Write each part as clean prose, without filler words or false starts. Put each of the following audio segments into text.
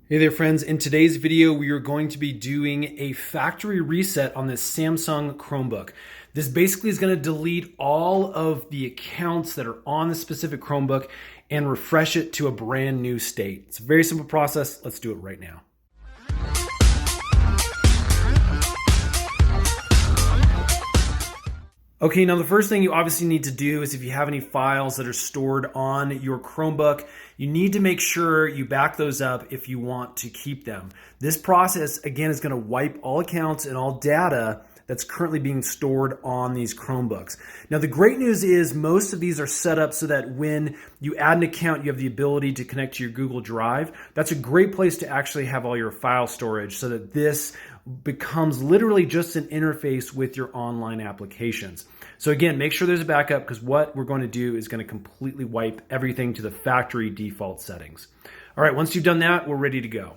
Hey there friends, in today's video we are going to be doing a factory reset on this Samsung Chromebook. This basically is going to delete all of the accounts that are on the specific Chromebook and refresh it to a brand new state. It's a very simple process. Let's do it right now. Okay, now the first thing you obviously need to do is if you have any files that are stored on your Chromebook, you need to make sure you back those up if you want to keep them. This process, again, is going to wipe all accounts and all data that's currently being stored on these Chromebooks. Now, the great news is most of these are set up so that when you add an account, you have the ability to connect to your Google Drive. That's a great place to actually have all your file storage so that this becomes literally just an interface with your online applications. So again, make sure there's a backup because what we're going to do is going to completely wipe everything to the factory default settings. All right, once you've done that, we're ready to go.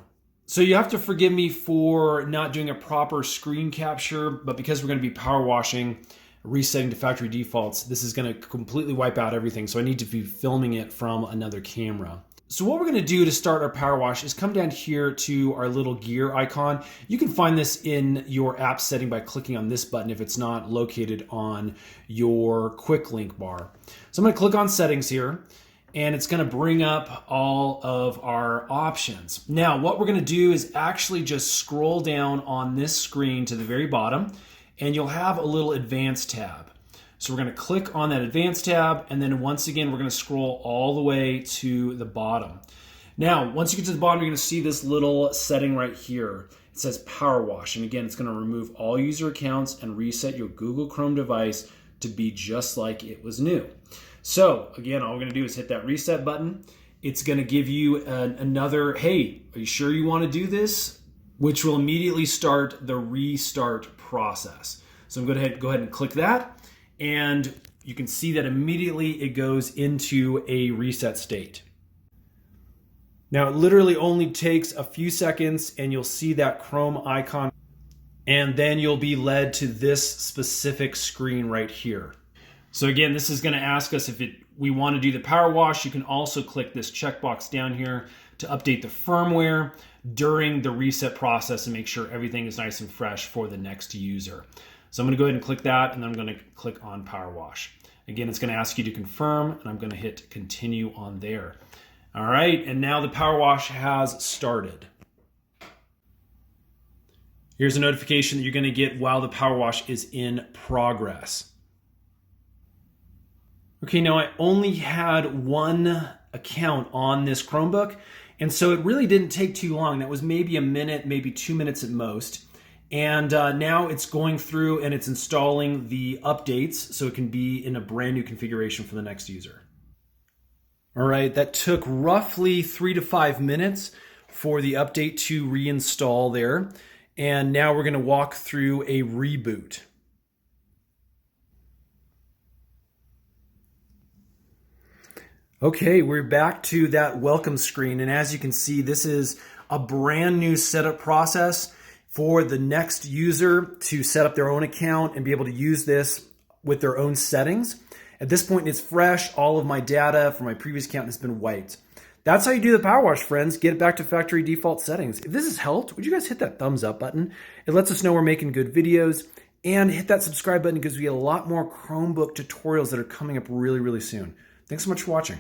So you have to forgive me for not doing a proper screen capture, but because we're going to be power washing, resetting to factory defaults, this is going to completely wipe out everything. So I need to be filming it from another camera. So what we're going to do to start our power wash is come down here to our little gear icon. You can find this in your app setting by clicking on this button if it's not located on your quick link bar. So I'm going to click on settings here, and it's going to bring up all of our options. Now, what we're going to do is actually just scroll down on this screen to the very bottom, and you'll have a little advanced tab. So we're going to click on that advanced tab, and then once again, we're going to scroll all the way to the bottom. Now, once you get to the bottom, you're going to see this little setting right here. It says Power Wash, and again, it's going to remove all user accounts and reset your Google Chrome device to be just like it was new. So again, all we're going to do is hit that reset button. It's going to give you another, hey, are you sure you want to do this? Which will immediately start the restart process. So I'm going to go ahead and click that. And you can see that immediately it goes into a reset state. Now it literally only takes a few seconds and you'll see that Chrome icon, and then you'll be led to this specific screen right here. So again, this is going to ask us if we want to do the power wash. You can also click this checkbox down here to update the firmware during the reset process and make sure everything is nice and fresh for the next user. So I'm going to go ahead and click that, and then I'm going to click on Power Wash. Again, it's going to ask you to confirm, and I'm going to hit continue on there. All right, and now the Power Wash has started. Here's a notification that you're going to get while the Power Wash is in progress. Okay, now I only had one account on this Chromebook, and so it really didn't take too long. That was maybe a minute, maybe 2 minutes at most. And now it's going through and it's installing the updates so it can be in a brand new configuration for the next user. All right, that took roughly 3 to 5 minutes for the update to reinstall there. And now we're going to walk through a reboot. Okay, we're back to that welcome screen. And as you can see, this is a brand new setup process for the next user to set up their own account and be able to use this with their own settings. At this point, it's fresh. All of my data from my previous account has been wiped. That's how you do the power wash, friends. Get it back to factory default settings. If this has helped, would you guys hit that thumbs up button? It lets us know we're making good videos. And hit that subscribe button because we get a lot more Chromebook tutorials that are coming up really, really soon. Thanks so much for watching.